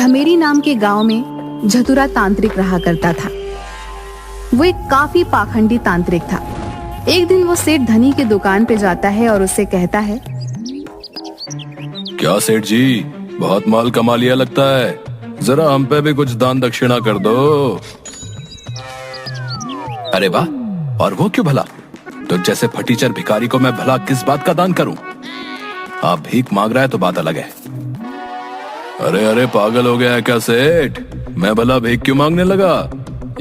धमेरी नाम के गांव में झतुरा तांत्रिक रहा करता था। वो एक काफी पाखंडी तांत्रिक था। एक दिन वो सेठ धनी की दुकान पे जाता है और उससे कहता है, क्या सेठ जी, बहुत माल कमा लिया लगता है, जरा हम पे भी कुछ दान दक्षिणा कर दो। अरे वाह, और वो क्यों भला? तो जैसे फटीचर भिखारी को मैं भला किस बात का दान करूं? आप भीख मांग रहा है तो बात अलग है। अरे अरे, पागल हो गया है क्या सेठ? मैं भला भीख क्यों मांगने लगा?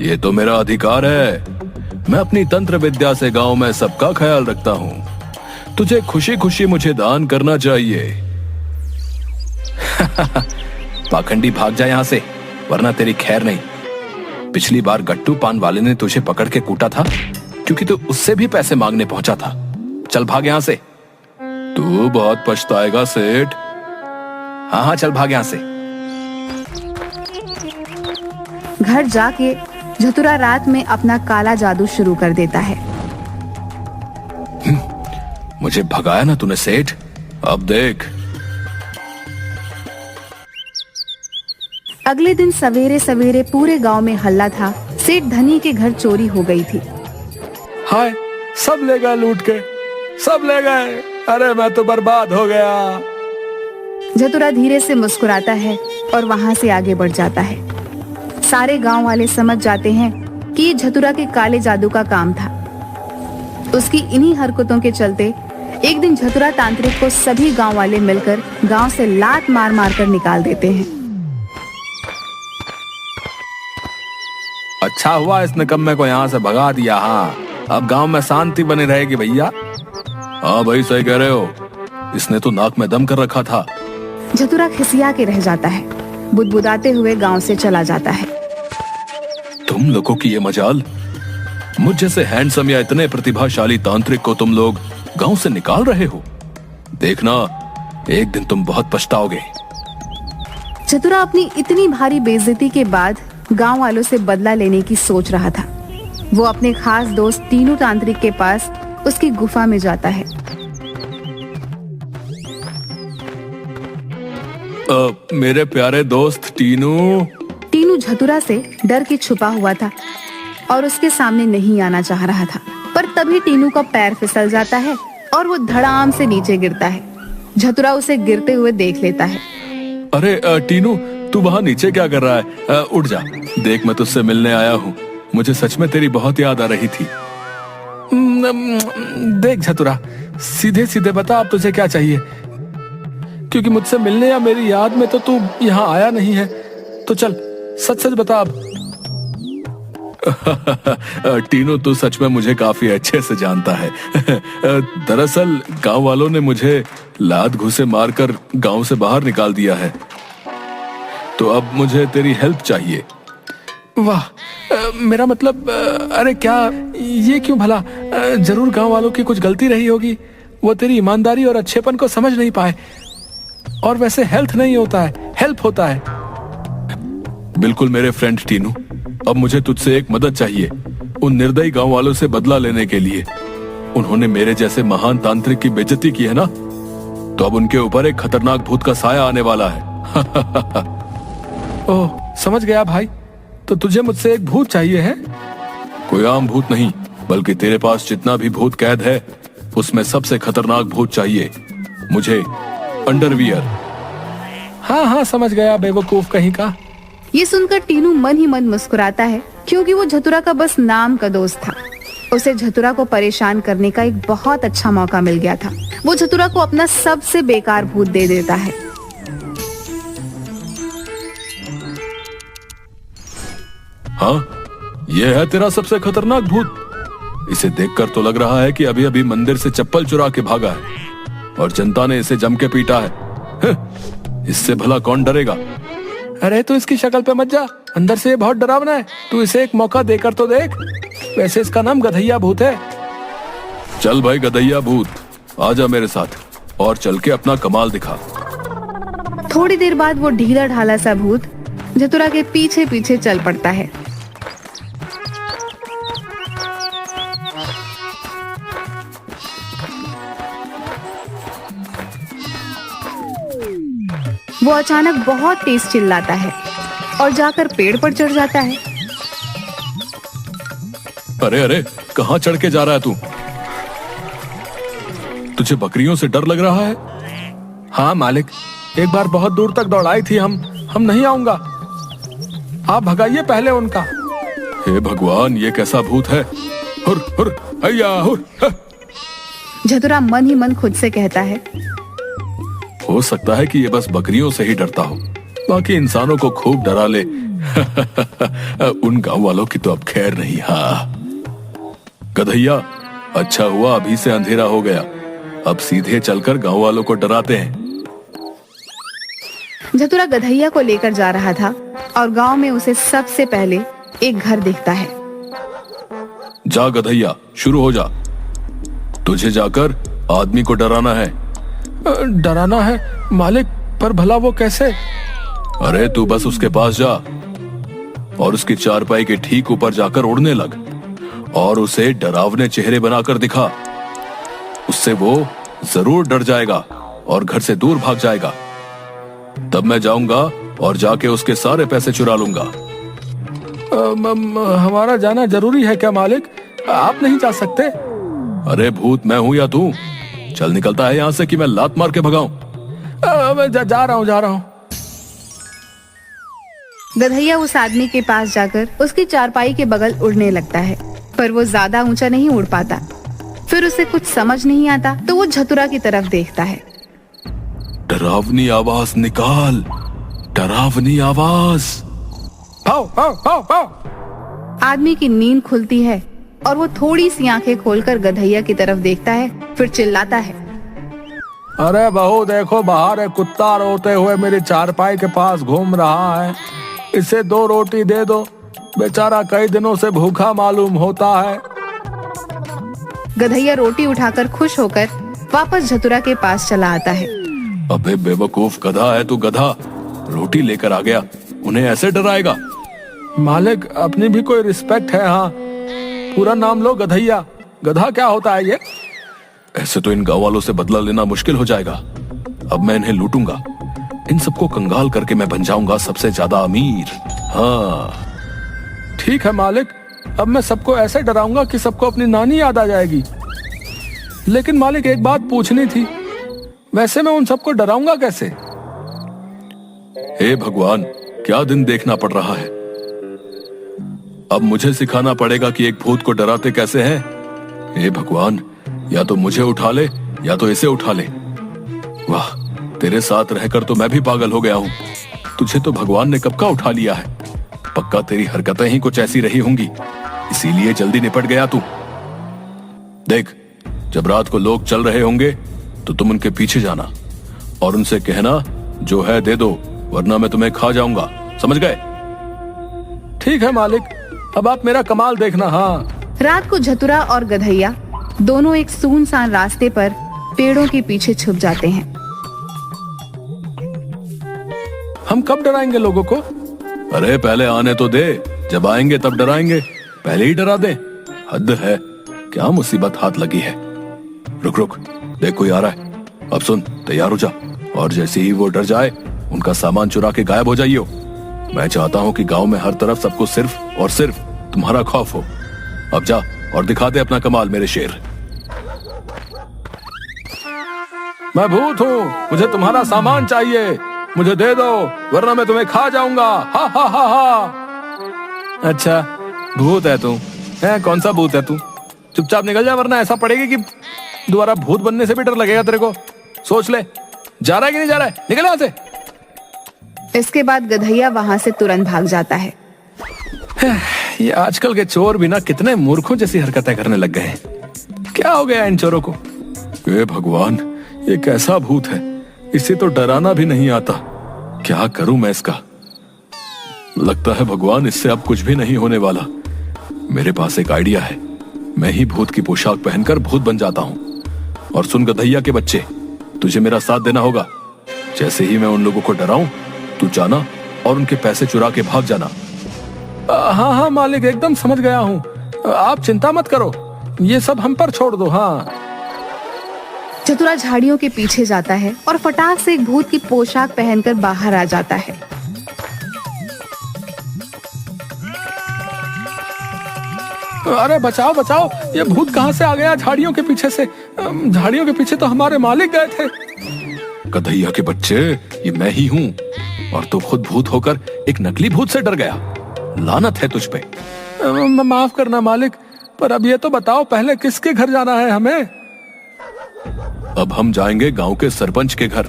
ये तो मेरा अधिकार है। मैं अपनी तंत्र विद्या से गांव में सबका ख्याल रखता हूँ। तुझे खुशी खुशी मुझे दान करना चाहिए। पाखंडी, भाग जा यहाँ से, वरना तेरी खैर नहीं। पिछली बार गट्टू पान वाले ने तुझे पकड़ के कूटा था क्योंकि तू उससे भी पैसे मांगने पहुंचा था। चल भाग यहाँ से। तू बहुत पछताएगा सेठ। हाँ हाँ, चल भाग यहाँ से। घर जाके झतुरा रात में अपना काला जादू शुरू कर देता है। मुझे भगाया ना तूने सेठ, अब देख। अगले दिन सवेरे सवेरे पूरे गांव में हल्ला था। सेठ धनी के घर चोरी हो गई थी। हाय, सब ले गए लूट के, सब ले गए। अरे मैं तो बर्बाद हो गया। झतुरा धीरे से मुस्कुराता है और वहां से आगे बढ़ जाता है। सारे गांव वाले समझ जाते हैं कि ये झतुरा के काले जादू का काम था। उसकी इन्हीं हरकतों के चलते एक दिन झतुरा तांत्रिक को सभी गांव वाले मिलकर गांव से लात मार मार कर निकाल देते हैं। अच्छा हुआ इस निकम्मे को यहाँ से भगा दिया। हाँ, अब गांव में शांति बनी रहेगी भैया। हाँ भाई, सही कह रहे हो। इसने तो नाक में दम कर रखा था। झतुरा खिसिया के रह जाता है, बुदबुदाते हुए गांव से चला जाता है। तुम लोगों की ये मजाल, मुझ जैसे हैंडसम या इतने प्रतिभाशाली तांत्रिक को तुम लोग गांव से निकाल रहे हो। देखना, एक दिन तुम बहुत पछताओगे। झतुरा अपनी इतनी भारी बेइज्जती के बाद गांव वालों से बदला लेने की सोच रहा था। वो अपने खास दोस्त टीनू तांत्रिक के पास उसकी गुफा में जाता है। मेरे प्यारे दोस्त टीनू। टीनू झतुरा से डर के छुपा हुआ था और उसके सामने नहीं आना चाह रहा था, पर तभी टीनू का पैर फिसल जाता है और वो धड़ाम से नीचे गिरता है। झतुरा उसे गिरते हुए देख लेता है। अरे टीनू, तू वहाँ नीचे क्या कर रहा है? उठ जा, देख मैं तुझसे मिलने आया हूँ। मुझे सच में तेरी बहुत याद आ रही थी। देख झतुरा, सीधे सीधे बता अब तुझे क्या चाहिए, क्योंकि मुझसे मिलने या मेरी याद में तो तू यहाँ आया नहीं है। तो चल सच सच बता अब। टीनू, तू सच में मुझे काफी अच्छे से जानता है। दरअसल गांव वालों ने मुझे लात घूंसे मारकर गांव से बाहर निकाल दिया है, तो अब मुझे तेरी हेल्प चाहिए। वाह, मेरा मतलब, अरे क्या ये क्यों भला? जरूर गांव वालों की कुछ गलती रही होगी। वो तेरी ईमानदारी और अच्छेपन को समझ नहीं पाए। और वैसे हेल्थ नहीं होता है, हेल्प होता है। बिल्कुल मेरे फ्रेंड टीनू, अब मुझे तुझसे एक मदद चाहिए। उन निर्दयी गांव वालों से बदला लेने के लिए। उन्होंने मेरे जैसे महान तांत्रिक की बेइज्जती की है ना, तो अब उनके ऊपर एक खतरनाक भूत का साया आने वाला है। ओह, समझ गया भाई। तो तुझे मुझसे एक भूत चाहिए है? कोई आम भूत नहीं, बल्कि तेरे पास जितना भी भूत कैद है उसमें सबसे खतरनाक भूत चाहिए मुझे। अंडरवियर। हाँ हाँ, समझ गया बेवकूफ कहीं का। ये सुनकर टीनू मन ही मन मुस्कुराता है, क्योंकि वो झतुरा का बस नाम का दोस्त था। उसे झतुरा को परेशान करने का एक बहुत अच्छा मौका मिल गया था। वो झतुरा को अपना सबसे बेकार भूत दे देता है। हाँ, ये है तेरा सबसे खतरनाक भूत। इसे देखकर तो लग रहा है कि अभी अभी मंदिर से चप्पल चुरा के भागा है और जनता ने इसे जम के पीटा है। इससे भला कौन डरेगा? अरे तू इसकी शक्ल पे मत जा, अंदर से ये बहुत डरावना है। तू इसे एक मौका देकर तो देख। वैसे इसका नाम गधैया भूत है। चल भाई गधैया भूत, आजा मेरे साथ और चल के अपना कमाल दिखा। थोड़ी देर बाद वो ढीला ढाला सा भूत झतुरा के पीछे पीछे चल पड़ता है। वो अचानक बहुत तेज चिल्लाता है और जाकर पेड़ पर चढ़ जाता है। अरे अरे, कहाँ चढ़ के जा रहा है तू? तुझे बकरियों से डर लग रहा है? हाँ मालिक, एक बार बहुत दूर तक दौड़ाई थी। हम नहीं आऊंगा, आप भगाइए पहले उनका। हे भगवान, ये कैसा भूत है? हुर हुर हैया हुर। झतुरा मन ही मन खुद से कहता है, हो सकता है कि ये बस बकरियों से ही डरता हो, बाकी इंसानों को खूब डरा ले। उन गांव वालों की तो अब खैर नहीं। हाँ गधैया, अच्छा हुआ अभी से अंधेरा हो गया, अब सीधे चलकर गांव वालों को डराते हैं। झतुरा गधैया को लेकर जा रहा था और गांव में उसे सबसे पहले एक घर दिखता है। जा गधैया, शुरू हो जा। तुझे जाकर आदमी को डराना है। डराना है मालिक, पर भला वो कैसे? अरे तू बस उसके पास जा और उसकी चारपाई के ठीक ऊपर जाकर उड़ने लग और उसे डरावने चेहरे बनाकर दिखा। उससे वो जरूर डर जाएगा और घर से दूर भाग जाएगा। तब मैं जाऊंगा और जाके उसके सारे पैसे चुरा लूंगा। हमारा जाना जरूरी है क्या मालिक? आप नहीं जा सकते? अरे भूत मैं हूं या तू? चल निकलता है यहां से कि मैं लात मार के भगाऊं। मैं जा रहा हूं। गधैया उस आदमी के पास जाकर उसकी चारपाई के बगल उड़ने लगता है, पर वो ज्यादा ऊंचा नहीं उड़ पाता। फिर उसे कुछ समझ नहीं आता तो वो झतुरा की तरफ देखता है। डरावनी आवाज निकाल, डरावनी आवाज। पाओ पाओ पाओ पाओ। आदमी की नींद खुलती है और वो थोड़ी सी आंखें खोलकर गधैया की तरफ देखता है, फिर चिल्लाता है, अरे बहू देखो, बाहर एक कुत्ता रोते हुए मेरी चारपाई के पास घूम रहा है। इसे 2 रोटी दे दो, बेचारा कई दिनों से भूखा मालूम होता है। गधैया रोटी उठाकर खुश होकर वापस झतुरा के पास चला आता है। अबे बेवकूफ गधा है तू, गधा रोटी लेकर आ गया, उन्हें ऐसे डराएगा? मालिक, अपनी भी कोई रिस्पेक्ट है। हाँ, पूरा नाम लो गधैया। गधा क्या होता है ये? ऐसे तो इन गांव वालों से बदला लेना मुश्किल हो जाएगा। अब मैं इन्हें लूटूंगा, इन सबको कंगाल करके मैं बन जाऊंगा सबसे ज्यादा अमीर। हाँ ठीक है मालिक, अब मैं सबको ऐसे डराऊंगा कि सबको अपनी नानी याद आ जाएगी। लेकिन मालिक, एक बात पूछनी थी, वैसे मैं उन सबको डराऊंगा कैसे? हे भगवान, क्या दिन देखना पड़ रहा है। अब मुझे सिखाना पड़ेगा कि एक भूत को डराते कैसे हैं। हे भगवान, या तो मुझे उठा ले या तो इसे उठा ले। वाह, तेरे साथ रहकर तो मैं भी पागल हो गया हूँ। तुझे तो भगवान ने कब का उठा लिया है। पक्का तेरी हरकतें ही कुछ ऐसी रही होंगी, इसीलिए जल्दी निपट गया तू। देख, जब रात को लोग चल रहे होंगे तो तुम उनके पीछे जाना और उनसे कहना जो है दे दो, वरना मैं तुम्हें खा जाऊंगा, समझ गए? ठीक है मालिक, अब आप मेरा कमाल देखना। हाँ। रात को झतुरा और गधैया दोनों एक सुनसान रास्ते पर पेड़ों के पीछे छुप जाते हैं। हम कब डराएंगे लोगों को? अरे पहले आने तो दे, जब आएंगे तब डराएंगे, पहले ही डरा दे। हद है, क्या मुसीबत हाथ लगी है। रुक रुक, देख कोई आ रहा है। अब सुन, तैयार हो जा और जैसे ही वो डर जाए उनका सामान चुरा के गायब हो जाइयो। मैं चाहता हूँ कि गांव में हर तरफ सबको सिर्फ और सिर्फ तुम्हारा खौफ हो। अब जा और दिखा दे अपना कमाल मेरे शेर। मैं भूत हूँ, मुझे तुम्हारा सामान चाहिए, मुझे दे दो वरना मैं तुम्हें खा जाऊंगा। हा हा हा हा। अच्छा, भूत है तू? है कौन सा भूत है तू? चुपचाप निकल जा, वरना ऐसा पड़ेगा कि दोबारा भूत बनने से भी डर लगेगा तेरे को। सोच ले, जा रहा है कि नहीं जा रहा है? निकल यहाँ से। इसके बाद गधैया वहां से तुरंत भाग जाता है। ये आजकल के चोर भी ना कितने मूर्खों जैसी हरकतें करने लग गए हैं। क्या हो गया इन चोरों को? हे भगवान, ये कैसा भूत है, इसे तो डराना भी नहीं आता। क्या करूं मैं इसका? लगता है भगवान, इससे अब कुछ भी नहीं होने वाला। मेरे पास एक आइडिया है, मैं ही भूत की पोशाक पहनकर भूत बन जाता हूं। और सुन गधैया के बच्चे, तुझे मेरा साथ देना होगा। जैसे ही मैं उन लोगों को डराऊं, तू जाना और उनके पैसे चुरा के भाग जाना। हाँ हाँ मालिक, एकदम समझ गया हूँ। आप चिंता मत करो, ये सब हम पर छोड़ दो। हाँ। चतुरा झाड़ियों के पीछे जाता है और फटाक से एक भूत की पोशाक पहनकर बाहर आ जाता है। अरे बचाओ बचाओ, ये भूत कहाँ से आ गया झाड़ियों के पीछे से? झाड़ियों के पीछे तो हमारे मालिक गए थे। गधैया के बच्चे, ये मैं ही हूँ, और तू खुद भूत होकर एक नकली भूत से डर गया। लानत है तुझ पे। माफ करना मालिक, पर अब ये तो बताओ पहले किसके घर जाना है हमें? अब हम जाएंगे गांव के सरपंच के घर।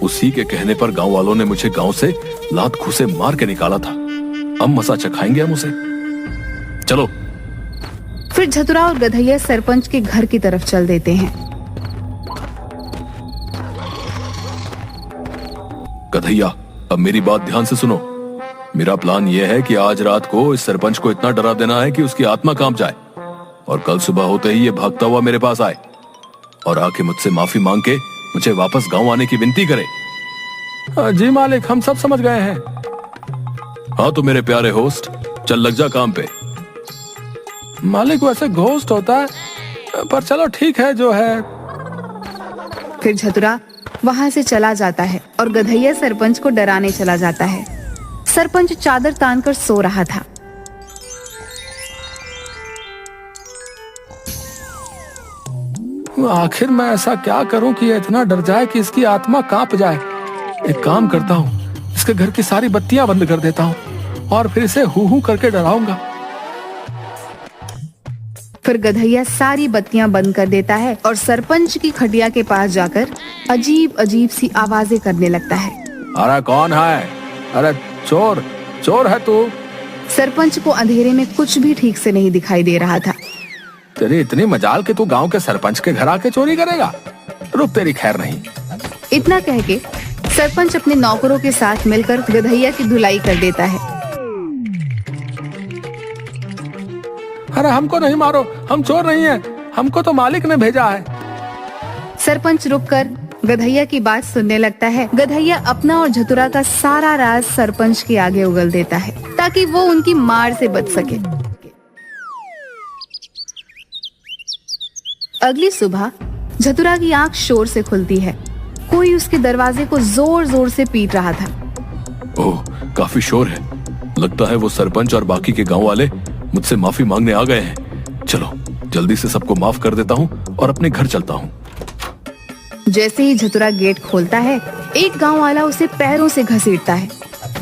उसी के कहने पर गांव वालों ने मुझे गांव से लात घूसे मार के निकाला था। अब मजा चखाएंगे हम उसे। चलो। फिर झतुरा और गधैया सरपंच के घर की तरफ चल देते हैं। गधैया, अब मेरी बात ध्यान से सुनो। मेरा प्लान यह है कि आज रात को इस सरपंच को इतना डरा देना है कि उसकी आत्मा कांप जाए, और कल सुबह होते ही ये भागता हुआ मेरे पास आए और आके मुझसे माफी मांग के मुझे वापस गांव आने की विनती करे। जी मालिक, हम सब समझ गए हैं। हाँ तो मेरे प्यारे होस्ट, चल लग जा काम पे। मालिक वैसे घोस्ट होता है, पर चलो ठीक है जो है। फिर झतुरा वहां से चला जाता है और गधैया सरपंच को डराने चला जाता है। सरपंच चादर तानकर सो रहा था। आखिर मैं ऐसा क्या करूं कि ये इतना डर जाए कि इसकी आत्मा कांप जाए? एक काम करता हूं, इसके घर की सारी बत्तियां बंद कर देता हूं और फिर इसे हू हू करके डराऊंगा। फिर गधैया सारी बत्तियां बंद कर देता है और सरपंच की खटिया के पास जाकर अजीब अजीब सी आवाजें करने लगता है। अरे कौन है? अरे चोर, चोर है तू? सरपंच को अंधेरे में कुछ भी ठीक से नहीं दिखाई दे रहा था। तेरी इतनी मजाल कि तू गांव के सरपंच के घर आके चोरी करेगा? रुक, तेरी खैर नहीं। इतना कह के सरपंच अपने नौकरों के साथ मिलकर गधैया की धुलाई कर देता है। अरे हमको नहीं मारो, हम चोर नहीं हैं, हमको तो मालिक ने भेजा है। सरपंच रुककर गधैया की बात सुनने लगता है। गधैया अपना और झतुरा का सारा राज सरपंच के आगे उगल देता है ताकि वो उनकी मार से बच सके। अगली सुबह झतुरा की आंख शोर से खुलती है। कोई उसके दरवाजे को जोर जोर से पीट रहा था। ओह, काफी शोर है। लगता है वो सरपंच और बाकी के गांव वाले मुझसे माफी मांगने आ गए हैं। चलो जल्दी से सबको माफ कर देता हूँ और अपने घर चलता हूँ। जैसे ही झतुरा गेट खोलता है, एक गांव वाला उसे पैरों से घसीटता है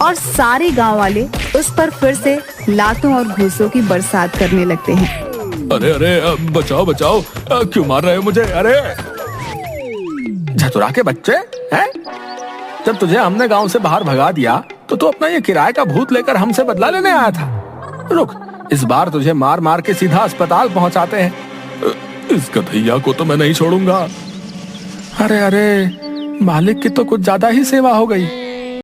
और सारे गांव वाले उस पर फिर से लातों और घूसों की बरसात करने लगते हैं। अरे अरे, बचाओ बचाओ, क्यों मार रहे हो मुझे? अरे झतुरा के बच्चे हैं? जब तुझे हमने गांव से बाहर भगा दिया तो तू अपना ये किराए का भूत लेकर हमसे बदला लेने आया था। रुक, इस बार तुझे मार मार के सीधा अस्पताल पहुंचाते हैं। इस गधैया को तो मैं नहीं छोड़ूंगा। अरे अरे, मालिक की तो कुछ ज्यादा ही सेवा हो गई।